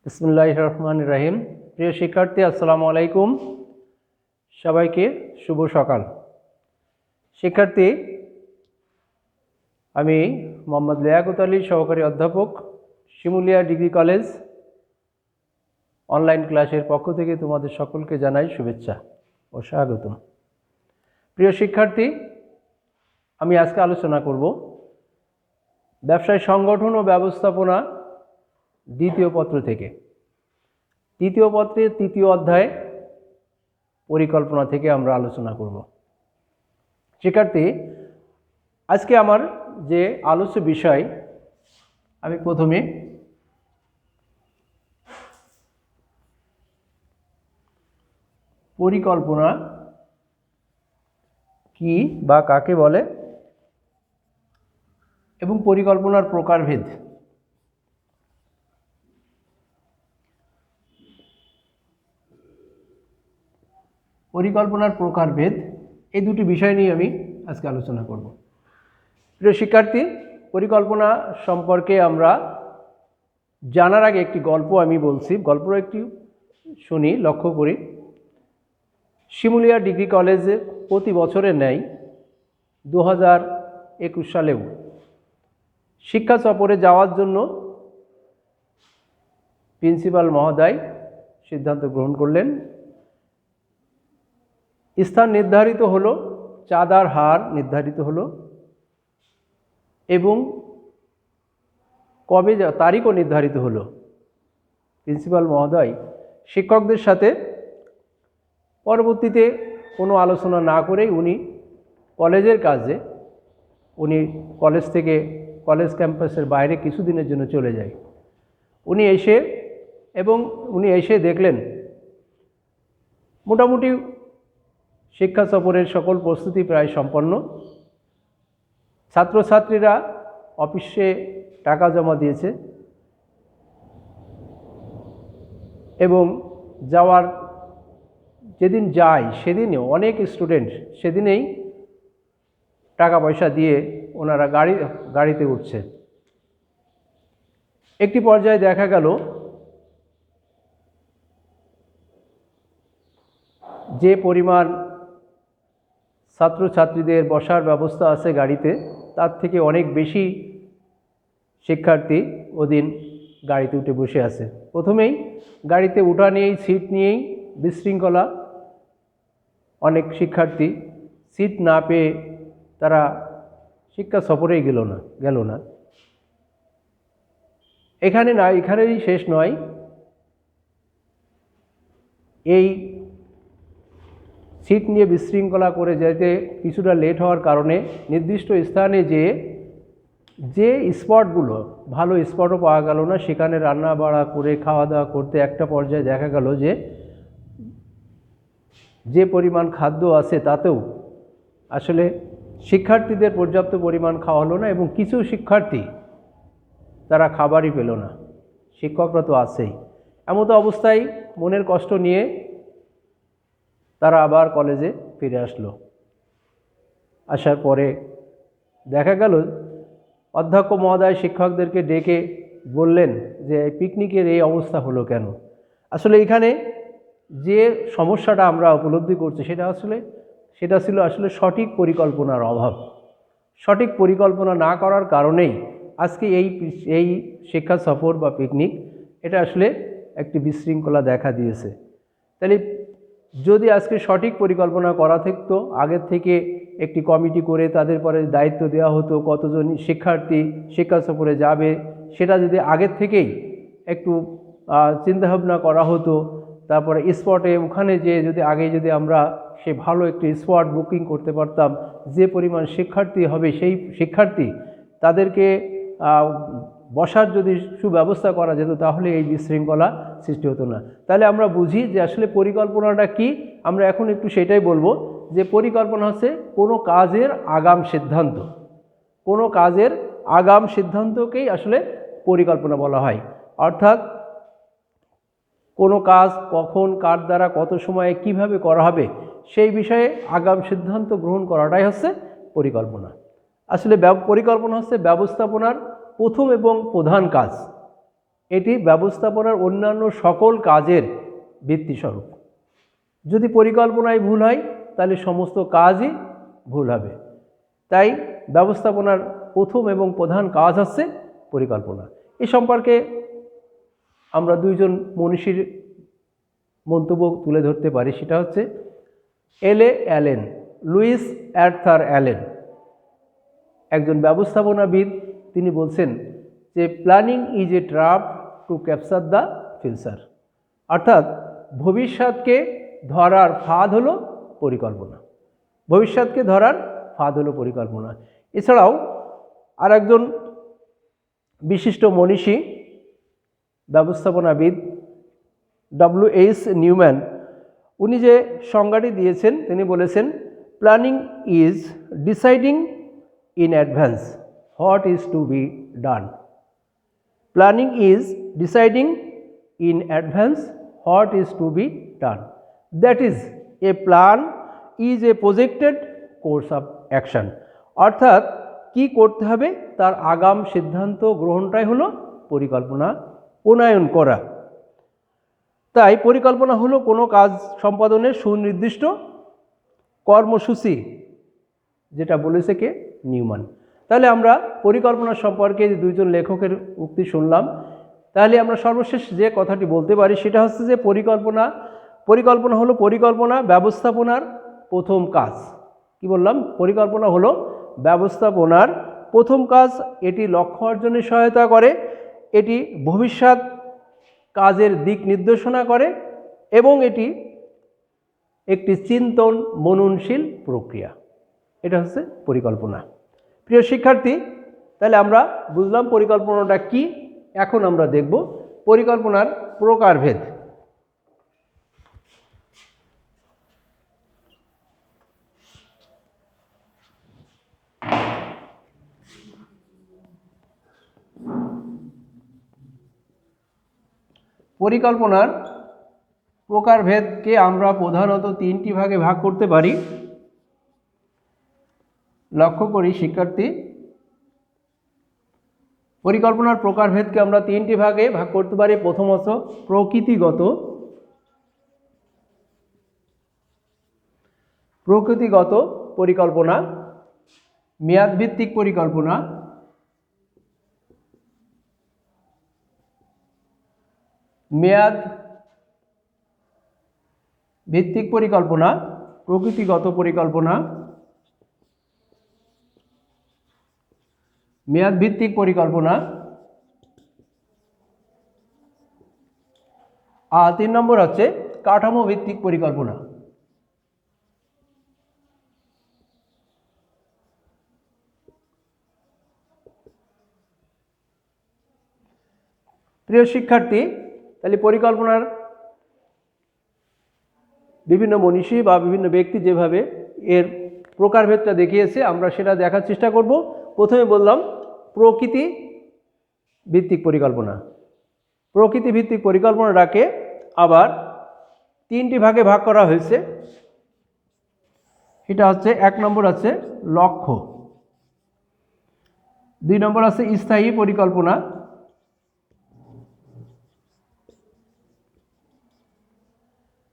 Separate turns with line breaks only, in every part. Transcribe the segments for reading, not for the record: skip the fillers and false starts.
বিসমিল্লাহির রহমানির রহিম। প্রিয় শিক্ষার্থী, আসসালামু আলাইকুম। সবাইকে শুভ সকাল। শিক্ষার্থী, আমি মোহাম্মদ লিয়াকত আলী, সহকারী অধ্যাপক, শিমুলিয়া ডিগ্রি কলেজ অনলাইন ক্লাসের পক্ষ থেকে তোমাদের সকলকে জানাই শুভেচ্ছা ও স্বাগতম। প্রিয় শিক্ষার্থী, আমি আজকে আলোচনা করব ব্যবসায় সংগঠন ও ব্যবস্থাপনা দ্বিতীয় পত্র থেকে। তৃতীয় পত্রের তৃতীয় অধ্যায় পরিকল্পনা থেকে আমরা আলোচনা করব। শিক্ষার্থী, আজকে আমার যে আলোচ্য বিষয়, আমি প্রথমে পরিকল্পনা কি বা কাকে বলে এবং পরিকল্পনার প্রকারভেদ, এই দুটি বিষয় নিয়ে আমি আজকে আলোচনা করব। প্রিয় শিক্ষার্থী, পরিকল্পনা সম্পর্কে আমরা জানার আগে একটি গল্প আমি বলছি, গল্পটা একটি শুনি, লক্ষ্য করি। শিমুলিয়া ডিগ্রি কলেজে প্রতি বছরের ন্যায় 2021 সালেও শিক্ষা সফরে যাওয়ার জন্য প্রিন্সিপাল মহোদয় সিদ্ধান্ত গ্রহণ করলেন। স্থান নির্ধারিত হলো, চাঁদার হার নির্ধারিত হলো এবং কবে তারিখও নির্ধারিত হলো। প্রিন্সিপাল মহোদয় শিক্ষকদের সাথে পরবর্তীতে কোনো আলোচনা না করেই উনি কলেজের কাজে কলেজ থেকে কলেজ ক্যাম্পাসের বাইরে কিছুদিনের জন্য চলে যায়। উনি এসে দেখলেন মোটামুটি শিক্ষা সফরের সকল প্রস্তুতি প্রায় সম্পন্ন। ছাত্রছাত্রীরা অফিসে টাকা জমা দিয়েছে এবং যাওয়ার যেদিন যায় সেদিনেও অনেক স্টুডেন্ট সেদিনেই টাকা পয়সা দিয়ে ওনারা গাড়িতে উঠছে। একটি পর্যায়ে দেখা গেল যে পরিমাণ ছাত্রছাত্রীদের বসার ব্যবস্থা আছে গাড়িতে, তার থেকে অনেক বেশি শিক্ষার্থী ওদিন গাড়িতে উঠে বসে আছে। প্রথমেই গাড়িতে উঠা নিয়েই, সিট নিয়েই বিশৃঙ্খলা। অনেক শিক্ষার্থী সিট না পেয়ে তারা শিক্ষা সফরেই গেল না। এখানেই শেষ নয়। এই সিট নিয়ে বিশৃঙ্খলা করে যেতে কিছুটা লেট হওয়ার কারণে নির্দিষ্ট স্থানে যে স্পটগুলো, ভালো স্পটও পাওয়া গেল না, সেখানে রান্না বাড়া করে খাওয়া দাওয়া করতে একটা পর্যায়ে দেখা গেল যে পরিমাণ খাদ্য আছে তাতেও আসলে শিক্ষার্থীদের পর্যাপ্ত পরিমাণ খাওয়া হলো না এবং কিছু শিক্ষার্থী তারা খাবারই পেল না। শিক্ষকরা তো আছেই। এমতো অবস্থায় মনের কষ্ট নিয়ে তারা আবার কলেজে ফিরে আসলো। আসার পরে দেখা গেল অধ্যক্ষ মহোদয় শিক্ষকদেরকে ডেকে বললেন যে পিকনিকের এই অবস্থা হলো কেন। আসলে এখানে যে সমস্যাটা আমরা উপলব্ধি করছি সেটা ছিল আসলে সঠিক পরিকল্পনার অভাব। সঠিক পরিকল্পনা না করার কারণেই আজকে এই শিক্ষা সফর বা পিকনিক এটা আসলে একটি বিশৃঙ্খলা দেখা দিয়েছে। তাহলে যদি আজকে সঠিক পরিকল্পনা করা থাকতো, আগের থেকে একটি কমিটি করে তাদের পরে দায়িত্ব দেওয়া হতো, কতজন শিক্ষার্থী শিক্ষা সফরে যাবে সেটা যদি আগের থেকেই একটু চিন্তাভাবনা করা হতো, তারপরে স্পটে ওখানে যদি আমরা সে ভালো একটি স্পট বুকিং করতে পারতাম, যে পরিমাণ শিক্ষার্থী হবে সেই শিক্ষার্থী তাদেরকে বসার যদি সুব্যবস্থা করা যেত, তাহলে এই বিশৃঙ্খলা সৃষ্টি হতো না। তাহলে আমরা বুঝি যে আসলে পরিকল্পনাটা কি। আমরা এখন একটু সেটাই বলবো যে পরিকল্পনা হচ্ছে কোনো কাজের আগাম সিদ্ধান্তকেই আসলে পরিকল্পনা বলা হয়। অর্থাৎ কোনো কাজ কখন, কার দ্বারা, কত সময়ে, কিভাবে করা হবে সেই বিষয়ে আগাম সিদ্ধান্ত গ্রহণ করাটাই হচ্ছে পরিকল্পনা। আসলে পরিকল্পনা হচ্ছে ব্যবস্থাপনার প্রথম এবং প্রধান কাজ। এটি ব্যবস্থাপনার অন্যান্য সকল কাজের ভিত্তিস্বরূপ। যদি পরিকল্পনায় ভুল হয় তাহলে সমস্ত কাজই ভুল হবে। তাই ব্যবস্থাপনার প্রথম এবং প্রধান কাজ হচ্ছে পরিকল্পনা। এ সম্পর্কে আমরা দুইজন মনীষীর মন্তব্য তুলে ধরতে পারি। সেটা হচ্ছে L.A. Allen, Luis Arthur Allen, একজন ব্যবস্থাপনাবিদ। তিনি বলছেন যে planning is a trap to capture the future, অর্থাৎ ভবিষ্যৎকে ধরার ফাঁদ হলো পরিকল্পনা। ভবিষ্যৎকে ধরার ফাঁদ হলো পরিকল্পনা। এছাড়াও আর একজন বিশিষ্ট মনীষী ব্যবস্থাপনাবিদ W.H. নিউম্যান, উনি যে সংজ্ঞাটি দিয়েছেন, তিনি বলেছেন planning is deciding in advance what is to be done. Planning is deciding in advance what is to be done. That is a plan is a projected course of action, অর্থাৎ কি করতে হবে তার আগাম সিদ্ধান্ত গ্রহণটাই হলো পরিকল্পনা প্রণয়ন করা। তাই পরিকল্পনা হলো কোনো কাজ সম্পাদনের সুনির্দিষ্ট কর্মসূচি, যেটা বলেছে কে? নিউম্যান। তাহলে আমরা পরিকল্পনা সম্পর্কে যে দুইজন লেখকের উক্তি শুনলাম, তাহলে আমরা সর্বশেষ যে কথাটি বলতে পারি সেটা হচ্ছে যে পরিকল্পনা হলো পরিকল্পনা ব্যবস্থাপনার প্রথম কাজ। কি বললাম? পরিকল্পনা হলো ব্যবস্থাপনার প্রথম কাজ। এটি লক্ষ্য অর্জনে সহায়তা করে, এটি ভবিষ্যৎ কাজের দিক নির্দেশনা করে এবং এটি একটি চিন্তন মননশীল প্রক্রিয়া। এটা হচ্ছে পরিকল্পনা। প্রিয় শিক্ষার্থী, তাহলে আমরা বুঝলাম পরিকল্পনাটা কি। এখন আমরা দেখব পরিকল্পনার প্রকারভেদ। পরিকল্পনার প্রকারভেদকে আমরা প্রধানত তিনটি ভাগে ভাগ করতে পারি। লক্ষ্য করি শিক্ষার্থী, পরিকল্পনার প্রকারভেদকে আমরা তিনটি ভাগে ভাগ করতে পারি। প্রথমত প্রকৃতিগত পরিকল্পনা, মেয়াদভিত্তিক পরিকল্পনা, মেয়াদ ভিত্তিক পরিকল্পনা, প্রকৃতিগত পরিকল্পনা, মেয়াদ ভিত্তিক পরিকল্পনা, আর 3 নম্বর হচ্ছে কাঠামো ভিত্তিক পরিকল্পনা। প্রিয় শিক্ষার্থী, তাহলে পরিকল্পনার বিভিন্ন মনীষী বা বিভিন্ন ব্যক্তি যেভাবে এর প্রকারভেদটা দেখিয়েছে আমরা সেটা দেখার চেষ্টা করব। প্রথমে বললাম প্রকৃতি ভিত্তিক পরিকল্পনা। প্রকৃতি ভিত্তিক পরিকল্পনাটাকে আবার তিনটি ভাগে ভাগ করা হয়েছে। এটা হচ্ছে 1 নম্বর আছে লক্ষ্য, 2 নম্বর আছে স্থায়ী পরিকল্পনা,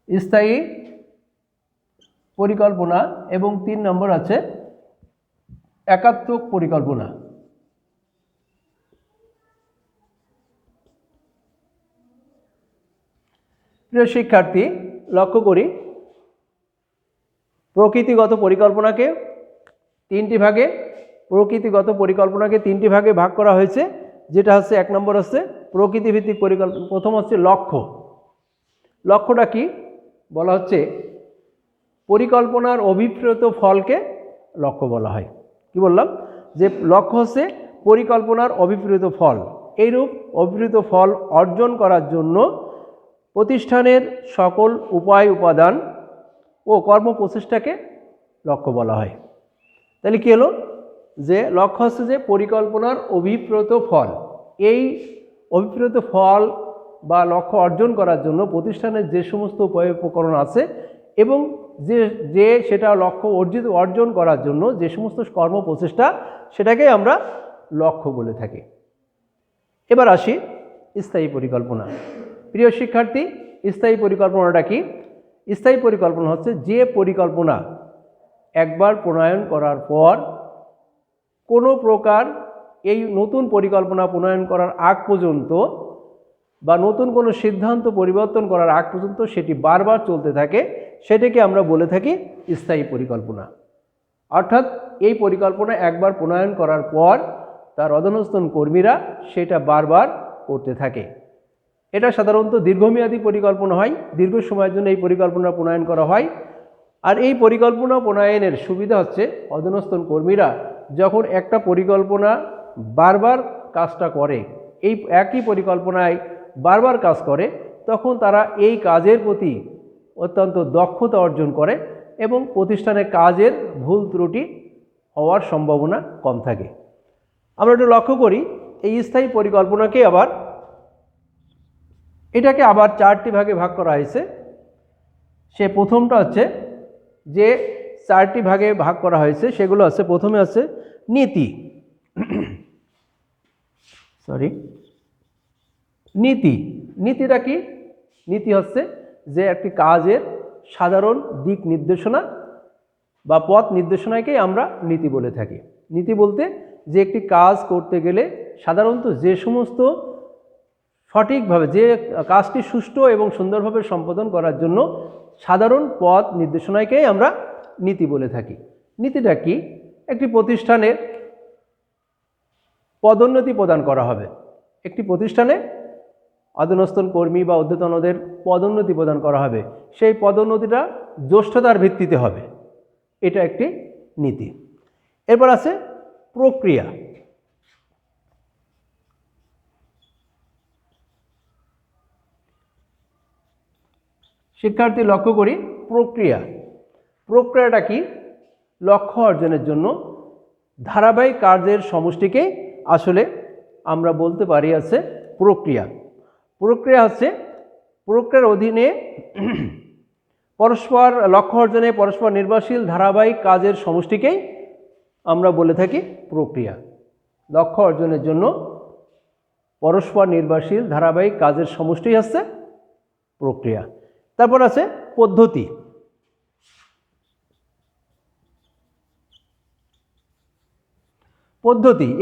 স্থায়ী পরিকল্পনা এবং 3 নম্বর আছে একাত্মক পরিকল্পনা। প্রিয় শিক্ষার্থী, লক্ষ্য করি প্রকৃতিগত পরিকল্পনাকে তিনটি ভাগে ভাগ করা হয়েছে। যেটা হচ্ছে 1 নম্বর হচ্ছে প্রকৃতিভিত্তিক পরিকল্পনা। প্রথম হচ্ছে লক্ষ্য। লক্ষ্যটা কি? বলা হচ্ছে পরিকল্পনার অভিপ্রেত ফলকে লক্ষ্য বলা হয়। কি বললাম? যে লক্ষ্য হচ্ছে পরিকল্পনার অভিপ্রেত ফল। এইরূপ অভিপ্রেত ফল অর্জন করার জন্য প্রতিষ্ঠানের সকল উপাদান ও কর্মপ্রচেষ্টাকে লক্ষ্য বলা হয়। তাহলে কি হলো? যে লক্ষ্য হচ্ছে যে পরিকল্পনার অভিপ্রেত ফল। এই অভিপ্রেত ফল বা লক্ষ্য অর্জন করার জন্য প্রতিষ্ঠানের যে সমস্ত উপায় উপকরণ আছে এবং যে সেটা লক্ষ্য অর্জন করার জন্য যে সমস্ত কর্মপ্রচেষ্টা, সেটাকে আমরা লক্ষ্য বলে থাকি। এবার আসি স্থায়ী পরিকল্পনা। প্রিয় শিক্ষার্থী, স্থায়ী পরিকল্পনাটা কি? স্থায়ী পরিকল্পনা হচ্ছে যে পরিকল্পনা একবার প্রণয়ন করার পর কোনো প্রকার এই নতুন পরিকল্পনা প্রণয়ন করার আগ পর্যন্ত বা নতুন কোনো সিদ্ধান্ত পরিবর্তন করার আগ পর্যন্ত সেটি বারবার চলতে থাকে, সেটাকে আমরা বলে থাকি স্থায়ী পরিকল্পনা। অর্থাৎ এই পরিকল্পনা একবার প্রণয়ন করার পর তার অধস্তন কর্মীরা সেটা বারবার করতে থাকে। এটা সাধারণত দীর্ঘমেয়াদী পরিকল্পনা হয়, দীর্ঘ সময়ের জন্য এই পরিকল্পনা প্রণয়ন করা হয়। আর এই পরিকল্পনা প্রণয়নের সুবিধা হচ্ছে অধস্তন কর্মীরা যখন একটা পরিকল্পনা বারবার কাজটা করে, এই একই পরিকল্পনায় বারবার কাজ করে, তখন তারা এই কাজের প্রতি অত্যন্ত দক্ষতা অর্জন করে এবং প্রতিষ্ঠানের কাজের ভুল ত্রুটি হওয়ার সম্ভাবনা কম থাকে। আমরা একটু লক্ষ্য করি, এই স্থায়ী পরিকল্পনাকে এটাকে আবার 4টি ভাগে ভাগ করা হয়েছে। সে প্রথমটা হচ্ছে যে 4টি ভাগে ভাগ করা হয়েছে সেগুলো আছে, প্রথমে আছে নীতি। নীতিটা কি? নীতি হচ্ছে যে একটি কাজের সাধারণ দিক নির্দেশনা বা পথ নির্দেশনাকেই আমরা নীতি বলে থাকি। নীতি বলতে যে একটি কাজ করতে গেলে সাধারণত যে সমস্ত সঠিকভাবে যে কাজটি সুষ্ঠু এবং সুন্দরভাবে সম্পাদন করার জন্য সাধারণ পথ নির্দেশনাকেই আমরা নীতি বলে থাকি। নীতিটা কি? একটি প্রতিষ্ঠানে পদোন্নতি প্রদান করা হবে, একটি প্রতিষ্ঠানে অধস্তন কর্মী বা ঊর্ধ্বতনদের পদোন্নতি প্রদান করা হবে, সেই পদোন্নতিটা জ্যেষ্ঠতার ভিত্তিতে হবে, এটা একটি নীতি। এরপর আছে প্রক্রিয়া। শিক্ষার্থী লক্ষ্য করি, প্রক্রিয়াটা কি? লক্ষ্য অর্জনের জন্য ধারাবাহিক কার্যের সমষ্টিকে আসলে আমরা বলতে পারি আছে প্রক্রিয়া। প্রক্রিয়ার অধীনে পরস্পর লক্ষ্য অর্জনে পরস্পর নির্ভরশীল ধারাবাহিক কাজের সমষ্টিকেই আমরা বলে থাকি প্রক্রিয়া। লক্ষ্য অর্জনের জন্য পরস্পর নির্ভরশীল ধারাবাহিক কাজের সমষ্টি হচ্ছে প্রক্রিয়া। তারপর আছে পদ্ধতি।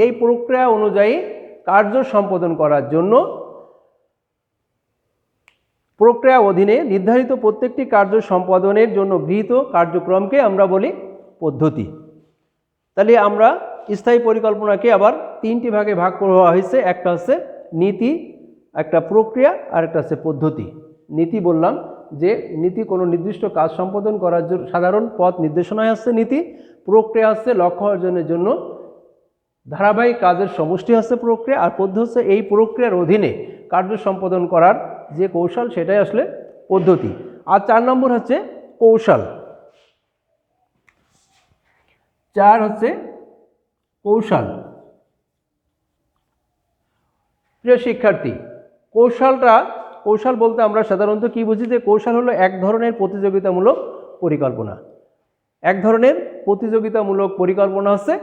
এই প্রক্রিয়া অনুযায়ী কার্য সম্পাদন করার জন্য প্রক্রিয়া অধীনে নির্ধারিত প্রত্যেকটি কার্য সম্পাদনের জন্য গৃহীত কার্যক্রমকে আমরা বলি পদ্ধতি। তাহলে আমরা স্থায়ী পরিকল্পনাকে আবার 3টি ভাগে ভাগ করা হয়েছে, একটা হচ্ছে নীতি, একটা প্রক্রিয়া, আর একটা হচ্ছে পদ্ধতি। নীতি বললাম যে নীতি কোনো নির্দিষ্ট কাজ সম্পাদন করার জন্য সাধারণ পথ নির্দেশনায় হচ্ছে নীতি। প্রক্রিয়া হচ্ছে লক্ষ্য অর্জনের জন্য ধারাবাহিক কাজের সমষ্টি হচ্ছে প্রক্রিয়া, আর পদ্ধতি হচ্ছে এই প্রক্রিয়ার অধীনে কার্য সম্পাদন করার যে কৌশল সেটাই আসলে পদ্ধতি। আর 4 নম্বর হচ্ছে কৌশল। 4 হচ্ছে কৌশল। প্রিয় শিক্ষার্থী, কৌশল বলতে আমরা সাধারণত কি বুঝি? যে কৌশল হলো এক ধরনের প্রতিযোগিতামূলক পরিকল্পনা। এক ধরনের প্রতিযোগিতামূলক পরিকল্পনা হচ্ছে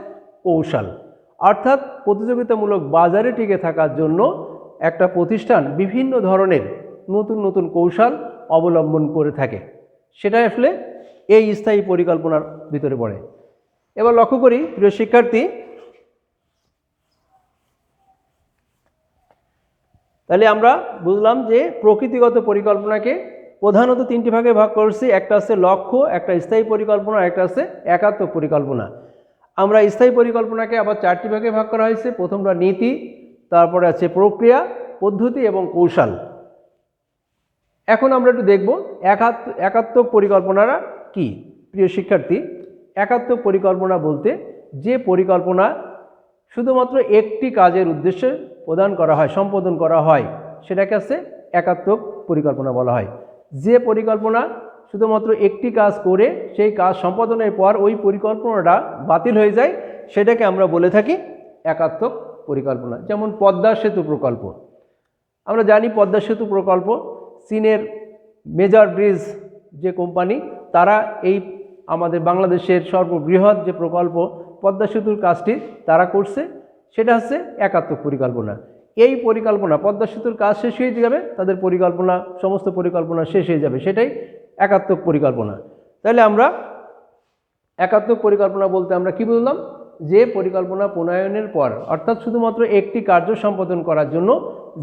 কৌশল। অর্থাৎ প্রতিযোগিতামূলক বাজারে টিকে থাকার জন্য একটা প্রতিষ্ঠান বিভিন্ন ধরনের নতুন কৌশল অবলম্বন করে থাকে, সেটা আসলে এই স্থায়ী পরিকল্পনার ভিতরে পড়ে। এবার লক্ষ্য করি প্রিয় শিক্ষার্থী, তাহলে আমরা বুঝলাম যে প্রকৃতিগত পরিকল্পনাকে প্রধানত 3টি ভাগে ভাগ করছি। একটা আছে লক্ষ্য, একটা স্থায়ী পরিকল্পনা, একটা আছে একাত্মক পরিকল্পনা। আমরা স্থায়ী পরিকল্পনাকে আবার 4টি ভাগে ভাগ করা হয়েছে। প্রথমটা নীতি, তারপরে আছে প্রক্রিয়া, পদ্ধতি এবং কৌশল। এখন আমরা একটু দেখব একাত্মক পরিকল্পনাটা কি। প্রিয় শিক্ষার্থী, একাত্মক পরিকল্পনা বলতে যে পরিকল্পনা শুধুমাত্র একটি কাজের উদ্দেশ্যে সম্পাদন করা হয় সেটাকে আছে একাত্মক পরিকল্পনা বলা হয়। যে পরিকল্পনা শুধুমাত্র একটি কাজ করে সেই কাজ সম্পাদনের পর ওই পরিকল্পনাটা বাতিল হয়ে যায় সেটাকে আমরা বলে থাকি একাত্মক পরিকল্পনা। যেমন পদ্মা সেতু প্রকল্প। আমরা জানি পদ্মা সেতু প্রকল্প চীনের মেজর ব্রিজ যে কোম্পানি, তারা এই আমাদের বাংলাদেশের সর্ববৃহৎ যে প্রকল্প পদ্মা সেতুর কাজটি তারা করছে, সেটা হচ্ছে একাত্মক পরিকল্পনা। এই পরিকল্পনা পদ্মা সেতুর কাজ শেষ হয়ে যাবে, তাদের পরিকল্পনা সমস্ত পরিকল্পনা শেষ হয়ে যাবে, সেটাই একাত্মক পরিকল্পনা। তাহলে আমরা একাত্মক পরিকল্পনা বলতে আমরা কি বুঝলাম, যে পরিকল্পনা প্রণয়নের পর অর্থাৎ শুধুমাত্র একটি কার্য সম্পাদন করার জন্য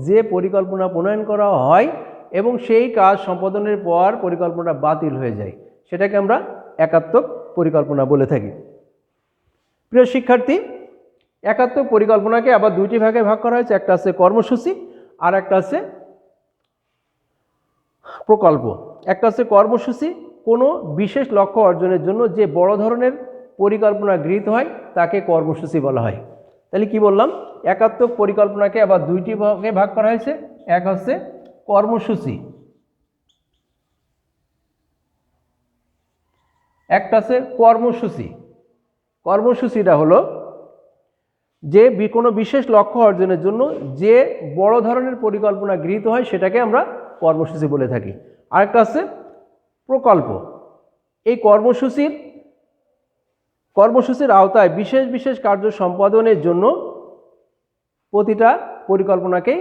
যে পরিকল্পনা প্রণয়ন করা হয় এবং সেই কাজ সম্পাদনের পর পরিকল্পনা বাতিল হয়ে যায়, সেটাকে আমরা একাত্মক পরিকল্পনা বলে থাকি। প্রিয় শিক্ষার্থী, একাত্মক পরিকল্পনাকে আবার দুইটি ভাগে ভাগ করা হয়েছে, একটা আছে কর্মসূচি আর একটা আছে প্রকল্প। একটা আছে কর্মসূচি, কোনো বিশেষ লক্ষ্য অর্জনের জন্য যে বড় ধরনের পরিকল্পনা গৃহীত হয় তাকে কর্মসূচি বলা হয়। তাহলে কি বললাম, একাত্মক পরিকল্পনাকে আবার দুইটি ভাগে ভাগ করা হয়েছে, এক হচ্ছে কর্মসূচি, একটা আছে কর্মসূচি। কর্মসূচিটা হলো যে কোনো বিশেষ লক্ষ্য অর্জনের জন্য যে বড় ধরনের পরিকল্পনা গৃহীত হয় সেটাকে আমরা কর্মসূচি বলে থাকি। আরেকটা আছে প্রকল্প। এই কর্মসূচির আওতায় বিশেষ বিশেষ কার্য সম্পাদনের জন্য প্রতিটা পরিকল্পনাকেই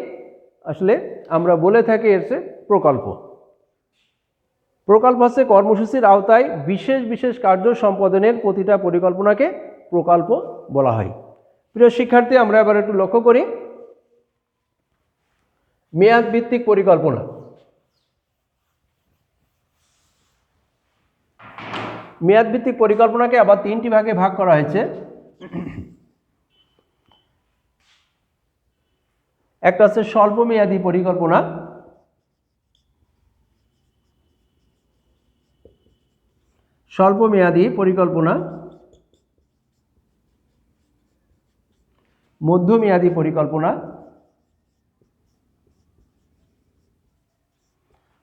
আসলে আমরা বলে থাকি এর প্রকল্প। প্রকল্প হচ্ছে কর্মসূচির আওতায় বিশেষ বিশেষ কার্য সম্পাদনের প্রতিটা পরিকল্পনাকে প্রকল্প বলা হয়। প্রিয় শিক্ষার্থী, আমরা এবার একটু লক্ষ্য করি মেয়াদ ভিত্তিক পরিকল্পনা। মেয়াদ ভিত্তিক পরিকল্পনাকে আবার তিনটি ভাগে ভাগ করা হয়েছে। একটা হচ্ছে স্বল্পমেয়াদী পরিকল্পনা, স্বল্পমেয়াদী পরিকল্পনা, মধ্যমেয়াদী পরিকল্পনা,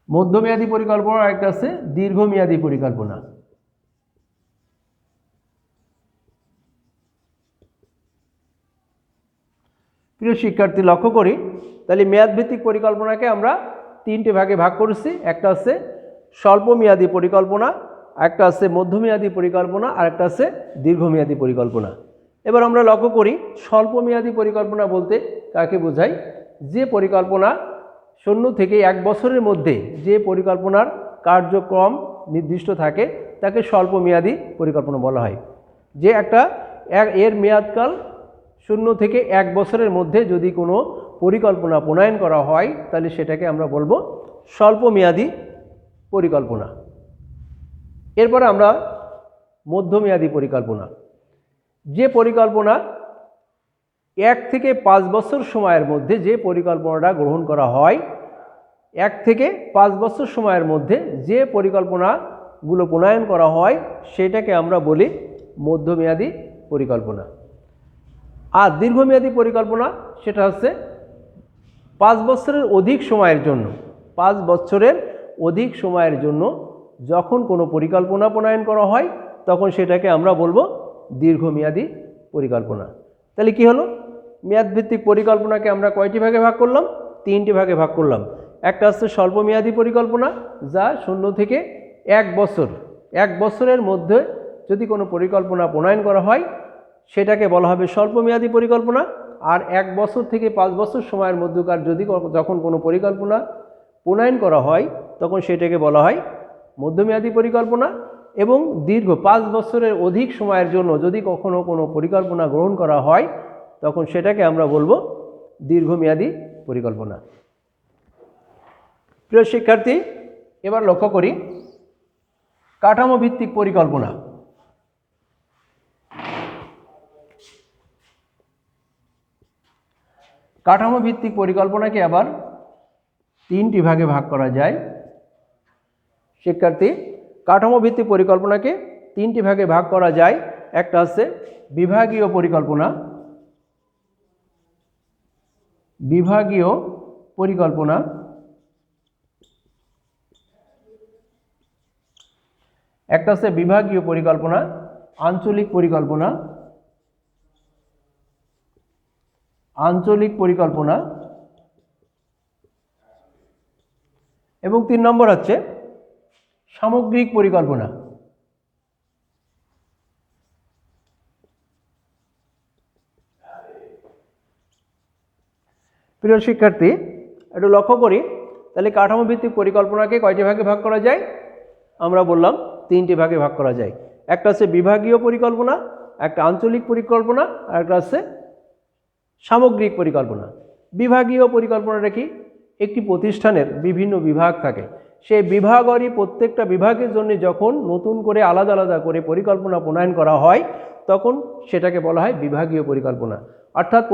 মধ্যমেয়াদী পরিকল্পনা, একটা আছে দীর্ঘমেয়াদী পরিকল্পনা। প্রিয় শিক্ষার্থী, লক্ষ্য করি তাহলে মেয়াদ ভিত্তিক পরিকল্পনাকে আমরা তিনটে ভাগে ভাগ করেছি। একটা আছে স্বল্পমেয়াদী পরিকল্পনা, একটা আছে মধ্যমেয়াদী পরিকল্পনা, আর একটা আছে দীর্ঘমেয়াদী পরিকল্পনা। এবার আমরা লক্ষ্য করি স্বল্পমেয়াদী পরিকল্পনা বলতে কাকে বোঝায়, যে পরিকল্পনা 0 থেকে 1 বছরের মধ্যে যে পরিকল্পনার কার্যক্রম নির্দিষ্ট থাকে তাকে স্বল্পমেয়াদী পরিকল্পনা বলা হয়। যে এর মেয়াদকাল 0 থেকে 1 বছরের মধ্যে যদি কোনো পরিকল্পনা প্রণয়ন করা হয় তাহলে সেটাকে আমরা বলবো স্বল্পমেয়াদী পরিকল্পনা। এরপরে আমরা মধ্যমেয়াদী পরিকল্পনা, যে পরিকল্পনা 1 থেকে 5 বছর সময়ের মধ্যে যে পরিকল্পনাটা গ্রহণ করা হয়, 1 থেকে 5 বছর সময়ের মধ্যে যে পরিকল্পনাগুলো প্রণয়ন করা হয় সেটাকে আমরা বলি মধ্যমেয়াদী পরিকল্পনা। আর দীর্ঘমেয়াদী পরিকল্পনা সেটা হচ্ছে 5 বছরের অধিক সময়ের জন্য, 5 বছরের অধিক সময়ের জন্য যখন কোনো পরিকল্পনা প্রণয়ন করা হয় তখন সেটাকে আমরা বলবো দীর্ঘমেয়াদী পরিকল্পনা। তাহলে কি হলো, মেয়াদভিত্তিক পরিকল্পনাকে আমরা কয়টি ভাগে ভাগ করলাম, তিনটি ভাগে ভাগ করলাম। একটা হচ্ছে স্বল্পমেয়াদী পরিকল্পনা, যা 0 থেকে 1 বছর, 1 বছরের মধ্যে যদি কোনো পরিকল্পনা প্রণয়ন করা হয় সেটাকে বলা হবে স্বল্পমেয়াদী পরিকল্পনা। আর 1 বছর থেকে 5 বছর সময়ের মধ্যকার যখন কোনো পরিকল্পনা প্রণয়ন করা হয় তখন সেটাকে বলা হয় মধ্যমেয়াদী পরিকল্পনা। এবং দীর্ঘ 5 বছরের অধিক সময়ের জন্য যদি কখনো কোনো পরিকল্পনা গ্রহণ করা হয় তখন সেটাকে আমরা বলবো দীর্ঘমেয়াদী পরিকল্পনা। প্রিয় শিক্ষার্থী, এবার লক্ষ্য করি কাঠামো ভিত্তিক পরিকল্পনা। কাঠামো ভিত্তিক পরিকল্পনাকে আবার তিনটি ভাগে ভাগ করা যায়। শিক্ষার্থী, কাঠামো ভিত্তিক পরিকল্পনাকে তিনটি ভাগে ভাগ করা যায়। একটা হচ্ছে বিভাগীয় পরিকল্পনা, বিভাগীয় পরিকল্পনা, একটা হচ্ছে বিভাগীয় পরিকল্পনা, আঞ্চলিক পরিকল্পনা, আঞ্চলিক পরিকল্পনা, এবং 3 নম্বর হচ্ছে সামগ্রিক পরিকল্পনা। প্রিয় শিক্ষার্থী, একটু লক্ষ্য করি, তাহলে কাঠামো ভিত্তিক পরিকল্পনাকে কয়টি ভাগে ভাগ করা যায়? আমরা বললাম 3টি ভাগে ভাগ করা যায়। একটা হচ্ছে বিভাগীয় পরিকল্পনা, একটা আঞ্চলিক পরিকল্পনা, আর একটা হচ্ছে সামগ্রিক পরিকল্পনা। বিভাগীয় পরিকল্পনাটা কি? একটি প্রতিষ্ঠানের বিভিন্ন বিভাগ থাকে, সেই বিভাগেরই প্রত্যেকটা বিভাগের জন্য যখন নতুন করে আলাদা আলাদা করে পরিকল্পনা প্রণয়ন করা হয় তখন সেটাকে বলা হয় বিভাগীয় পরিকল্পনা। অর্থাৎ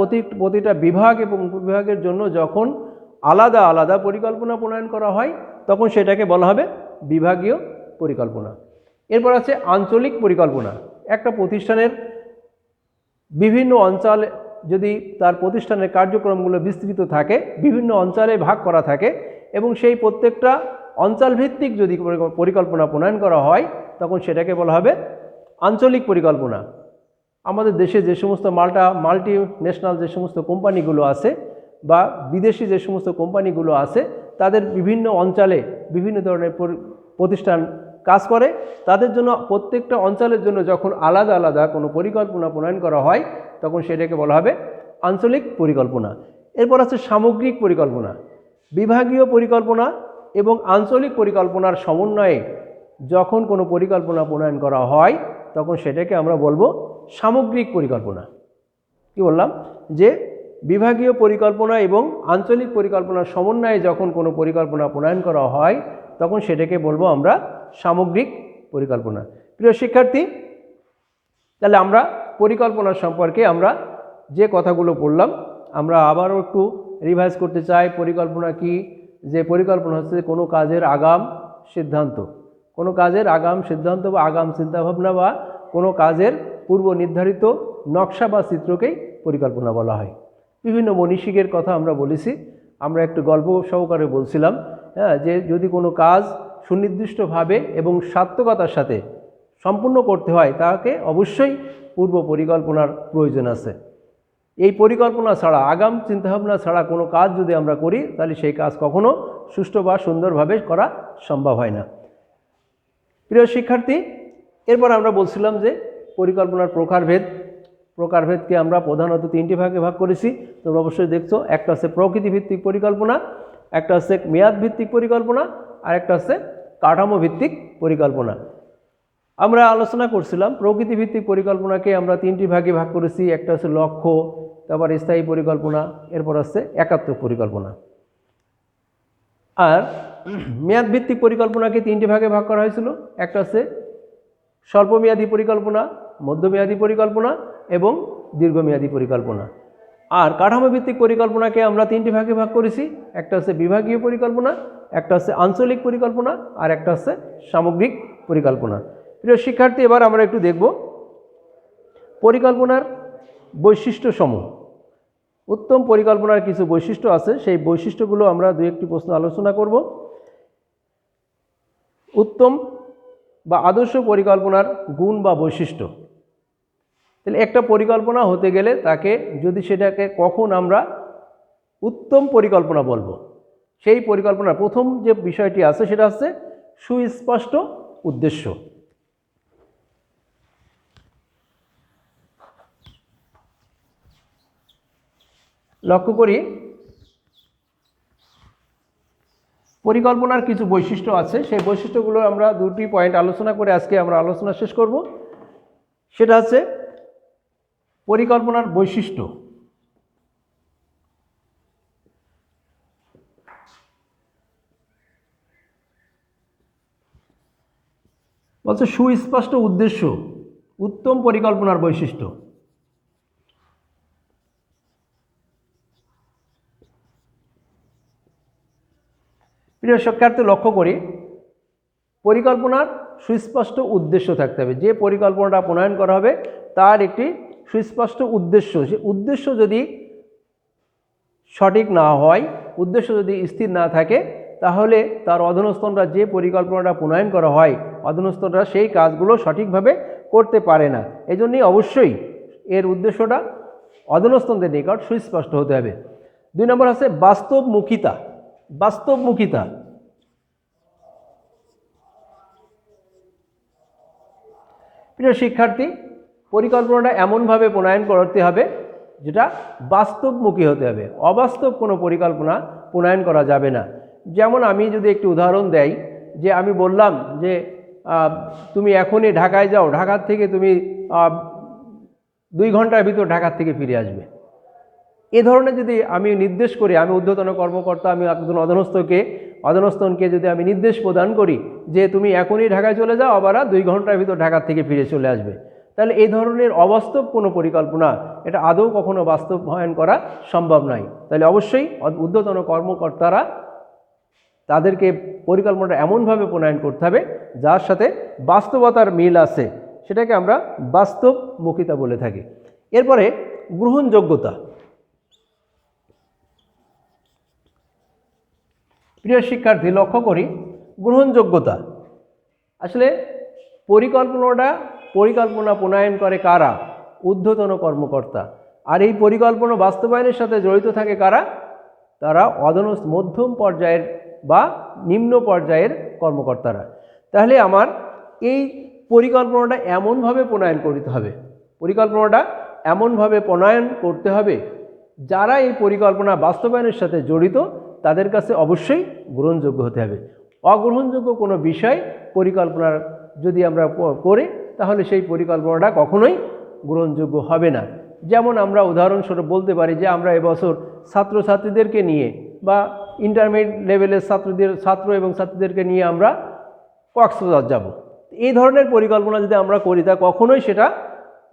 প্রতিটা বিভাগ এবং উপবিভাগের জন্য যখন আলাদা আলাদা পরিকল্পনা প্রণয়ন করা হয় তখন সেটাকে বলা হবে বিভাগীয় পরিকল্পনা। এরপর আছে আঞ্চলিক পরিকল্পনা। একটা প্রতিষ্ঠানের বিভিন্ন অঞ্চলে যদি তার প্রতিষ্ঠানের কার্যক্রমগুলো বিস্তৃত থাকে, বিভিন্ন অঞ্চলে ভাগ করা থাকে এবং সেই প্রত্যেকটা অঞ্চলভিত্তিক যদি পরিকল্পনা প্রণয়ন করা হয় তখন সেটাকে বলা হবে আঞ্চলিক পরিকল্পনা। আমাদের দেশে যে সমস্ত মাল্টি ন্যাশনাল যে সমস্ত কোম্পানিগুলো আছে বা বিদেশি যে সমস্ত কোম্পানিগুলো আছে তাদের বিভিন্ন অঞ্চলে বিভিন্ন ধরনের প্রতিষ্ঠান কাজ করে, তাদের জন্য প্রত্যেকটা অঞ্চলের জন্য যখন আলাদা আলাদা কোনো পরিকল্পনা প্রণয়ন করা হয় তখন সেটাকে বলা হবে আঞ্চলিক পরিকল্পনা। এরপর আছে সামগ্রিক পরিকল্পনা। বিভাগীয় পরিকল্পনা এবং আঞ্চলিক পরিকল্পনার সমন্বয়ে যখন কোনো পরিকল্পনা প্রণয়ন করা হয় তখন সেটাকে আমরা বলবো সামগ্রিক পরিকল্পনা। কি বললাম? যে বিভাগীয় পরিকল্পনা এবং আঞ্চলিক পরিকল্পনার সমন্বয়ে যখন কোনো পরিকল্পনা প্রণয়ন করা হয় তখন সেটাকে বলবো আমরা সামগ্রিক পরিকল্পনা। প্রিয় শিক্ষার্থী, তাহলে আমরা পরিকল্পনা সম্পর্কে আমরা যে কথাগুলো পড়লাম আমরা আবারও একটু রিভাইজ করতে চাই। পরিকল্পনা কি? যে পরিকল্পনা হচ্ছে কোনো কাজের আগাম সিদ্ধান্ত, কোনো কাজের আগাম সিদ্ধান্ত বা আগাম চিন্তাভাবনা বা কোনো কাজের পূর্ব নির্ধারিত নকশা বা চিত্রকেই পরিকল্পনা বলা হয়। বিভিন্ন মনীষীদের কথা আমরা বলেছি, আমরা একটু গল্প সহকারে বলছিলাম, যে যদি কোনো কাজ সুনির্দিষ্টভাবে এবং সার্থকতার সাথে সম্পূর্ণ করতে হয় তাকে অবশ্যই পূর্ব পরিকল্পনার প্রয়োজন আছে। এই পরিকল্পনা ছাড়া, আগাম চিন্তাভাবনা ছাড়া কোনো কাজ যদি আমরা করি তাহলে সেই কাজ কখনো সুষ্ঠু বা সুন্দরভাবে করা সম্ভব হয় না। প্রিয় শিক্ষার্থী, এরপর আমরা বলছিলাম যে পরিকল্পনার প্রকারভেদকে আমরা প্রধানত 3টি ভাগে ভাগ করেছি। তোমরা অবশ্যই দেখছো, একটা হচ্ছে প্রকৃতিভিত্তিক পরিকল্পনা, একটা হচ্ছে মেয়াদ ভিত্তিক পরিকল্পনা, আর একটা হচ্ছে কাঠামো ভিত্তিক পরিকল্পনা। আমরা আলোচনা করছিলাম প্রকৃতিভিত্তিক পরিকল্পনাকে আমরা 3টি ভাগে ভাগ করেছি। একটা হচ্ছে লক্ষ্য, তারপর স্থায়ী পরিকল্পনা, এরপর হচ্ছে একাত্মক পরিকল্পনা। আর মেয়াদ ভিত্তিক পরিকল্পনাকে 3টি ভাগে ভাগ করা হয়েছিল। একটা হচ্ছে স্বল্পমেয়াদী পরিকল্পনা, মধ্যমেয়াদী পরিকল্পনা এবং দীর্ঘমেয়াদী পরিকল্পনা। আর কাঠামো ভিত্তিক পরিকল্পনাকে আমরা 3টি ভাগে ভাগ করেছি। একটা হচ্ছে বিভাগীয় পরিকল্পনা, একটা হচ্ছে আঞ্চলিক পরিকল্পনা, আর একটা হচ্ছে সামগ্রিক পরিকল্পনা। প্রিয় শিক্ষার্থী, এবার আমরা একটু দেখব পরিকল্পনার বৈশিষ্ট্যসমূহ। উত্তম পরিকল্পনার কিছু বৈশিষ্ট্য আছে, সেই বৈশিষ্ট্যগুলো আমরা 2-1টি প্রশ্ন আলোচনা করব। উত্তম বা আদর্শ পরিকল্পনার গুণ বা বৈশিষ্ট্য। তাহলে একটা পরিকল্পনা হতে গেলে তাকে যদি সেটাকে কখন আমরা উত্তম পরিকল্পনা বলবো, সেই পরিকল্পনার প্রথম যে বিষয়টি আছে সেটা হচ্ছে সুস্পষ্ট উদ্দেশ্য। লক্ষ্য করি পরিকল্পনার কিছু বৈশিষ্ট্য আছে, সেই বৈশিষ্ট্যগুলো আমরা 2টি পয়েন্ট আলোচনা করে আজকে আমরা আলোচনা শেষ করব। সেটা হচ্ছে পরিকল্পনার বৈশিষ্ট্য। বলছে সুস্পষ্ট উদ্দেশ্য উত্তম পরিকল্পনার বৈশিষ্ট্য। প্রিয় শিক্ষার্থী, লক্ষ্য করি পরিকল্পনার সুস্পষ্ট উদ্দেশ্য থাকতে হবে। যে পরিকল্পনাটা প্রণয়ন করা হবে তার একটি সুস্পষ্ট উদ্দেশ্য, সে উদ্দেশ্য যদি সঠিক না হয়, উদ্দেশ্য যদি স্থির না থাকে তাহলে তার অধীনস্থনরা যে পরিকল্পনাটা প্রণয়ন করা হয় অধীনস্থনরা সেই কাজগুলো সঠিকভাবে করতে পারে না। এই জন্যই অবশ্যই এর উদ্দেশ্যটা অধীনস্থনদের নিকট সুস্পষ্ট হতে হবে। 2 নম্বর আছে বাস্তবমুখিতা। বাস্তবমুখিতা প্রিয় শিক্ষার্থী, পরিকল্পনাটা এমনভাবে প্রণয়ন করতে হবে যেটা বাস্তবমুখী হতে হবে, অবাস্তব কোনো পরিকল্পনা প্রণয়ন করা যাবে না। যেমন আমি যদি একটি উদাহরণ দেই, যে আমি বললাম যে তুমি এখনই ঢাকায় যাও, ঢাকার থেকে তুমি 2 ঘন্টার ভিতর ঢাকার থেকে ফিরে আসবে। এ ধরনের যদি আমি নির্দেশ করি, আমি ঊর্ধ্বতন কর্মকর্তা, আমি একজন অধস্তনকে যদি আমি নির্দেশ প্রদান করি যে তুমি এখনই ঢাকায় চলে যাও, আবার 2 ঘন্টার ভিতর ঢাকার থেকে ফিরে চলে আসবে, তাহলে এই ধরনের অবাস্তব কোনো পরিকল্পনা এটা আদৌ কখনো বাস্তবায়ন করা সম্ভব নয়। তাহলে অবশ্যই ঊর্ধ্বতন কর্মকর্তারা তাদেরকে পরিকল্পনাটা এমনভাবে প্রণয়ন করতে হবে যার সাথে বাস্তবতার মিল আছে, সেটাকে আমরা বাস্তবমুখিতা বলে থাকি। এরপরে গ্রহণযোগ্যতা। প্রিয় শিক্ষার্থী, লক্ষ্য করি গ্রহণযোগ্যতা। আসলে পরিকল্পনা প্রণয়ন করে কারা? ঊর্ধ্বতন কর্মকর্তা। আর এই পরিকল্পনা বাস্তবায়নের সাথে জড়িত থাকে কারা? তারা মধ্যম পর্যায়ের বা নিম্ন পর্যায়ের কর্মকর্তারা। তাহলে আমার এই পরিকল্পনাটা এমনভাবে প্রণয়ন করতে হবে যারা এই পরিকল্পনা বাস্তবায়নের সাথে জড়িত তাদের কাছে অবশ্যই গ্রহণযোগ্য হতে হবে। অগ্রহণযোগ্য কোনো বিষয় পরিকল্পনার যদি আমরা করি তাহলে সেই পরিকল্পনাটা কখনোই গ্রহণযোগ্য হবে না। যেমন আমরা উদাহরণস্বরূপ বলতে পারি যে আমরা এবছর ছাত্রছাত্রীদেরকে নিয়ে বা ইন্টারমিডিয়েট লেভেলের ছাত্র এবং ছাত্রীদেরকে নিয়ে আমরা কক্সবাজার যাব। এই ধরনের পরিকল্পনা যদি আমরা করি তা কখনোই সেটা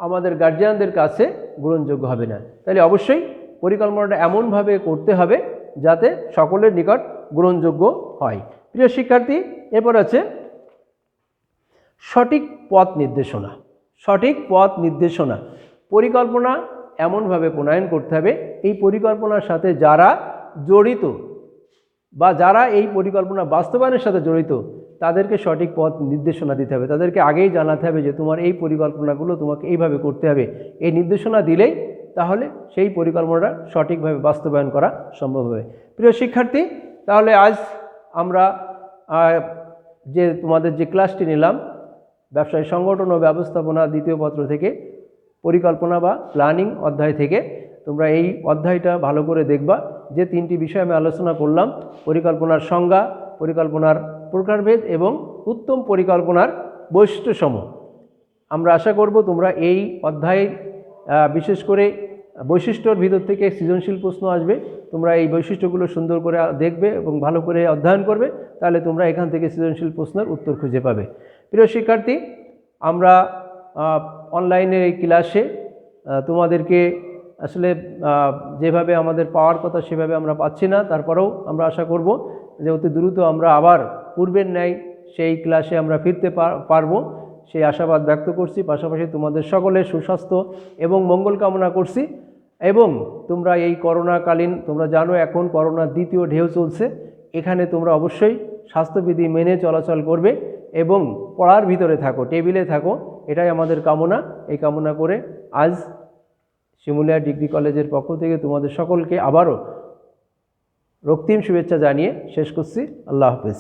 আমাদের গার্জিয়ানদের কাছে গ্রহণযোগ্য হবে না। তাহলে অবশ্যই পরিকল্পনাটা এমনভাবে করতে হবে যাতে সকলের নিকট গ্রহণযোগ্য হয়। প্রিয় শিক্ষার্থী, এরপর আছে সঠিক পথ নির্দেশনা। পরিকল্পনা এমনভাবে প্রণয়ন করতে হবে, এই পরিকল্পনার সাথে যারা জড়িত বা যারা এই পরিকল্পনা বাস্তবায়নের সাথে জড়িত তাদেরকে সঠিক পথ নির্দেশনা দিতে হবে। তাদেরকে আগেই জানাতে হবে যে তোমার এই পরিকল্পনাগুলো তোমাকে এইভাবে করতে হবে। এই নির্দেশনা দিলেই তাহলে সেই পরিকল্পনাটা সঠিকভাবে বাস্তবায়ন করা সম্ভব হবে। প্রিয় শিক্ষার্থী, তাহলে আজ আমরা যে তোমাদের যে ক্লাসটি নিলাম ব্যবসায় সংগঠন ও ব্যবস্থাপনা দ্বিতীয় পত্র থেকে পরিকল্পনা বা প্ল্যানিং অধ্যায় থেকে, তোমরা এই অধ্যায়টা ভালো করে দেখবা। যে 3টি বিষয় আমি আলোচনা করলাম, পরিকল্পনার সংজ্ঞা, পরিকল্পনার প্রকারভেদ এবং উত্তম পরিকল্পনার বৈশিষ্ট্যসমূহ। আমরা আশা করব তোমরা এই অধ্যায়ে বিশেষ করে বৈশিষ্ট্যর ভিতর থেকে সৃজনশীল প্রশ্ন আসবে, তোমরা এই বৈশিষ্ট্যগুলো সুন্দর করে দেখবে এবং ভালো করে অধ্যয়ন করবে, তাহলে তোমরা এখান থেকে সৃজনশীল প্রশ্নের উত্তর খুঁজে পাবে। প্রিয় শিক্ষার্থী, আমরা অনলাইনের এই ক্লাসে তোমাদেরকে আসলে যেভাবে আমাদের পাওয়ার কথা সেভাবে আমরা পাচ্ছি না, তারপরেও আমরা আশা করব যে অতি দ্রুত আমরা আবার পূর্বের ন্যায় সেই ক্লাসে আমরা ফিরতে পারবো, সেই আশাবাদ ব্যক্ত করছি। পাশাপাশি তোমাদের সকলের সুস্বাস্থ্য এবং মঙ্গল কামনা করছি। এবং তোমরা এই করোনাকালীন, তোমরা জানো এখন করোনার দ্বিতীয় ঢেউ চলছে, এখানে তোমরা অবশ্যই স্বাস্থ্যবিধি মেনে চলাচল করবে এবং পড়ার ভিতরে থাকো, টেবিলে থাকো, এটাই আমাদের কামনা। এই কামনা করে আজ শিমুলিয়া ডিগ্রি কলেজের পক্ষ থেকে তোমাদের সকলকে আবারও রক্তিম শুভেচ্ছা জানিয়ে শেষ করছি। আল্লাহ হাফেজ।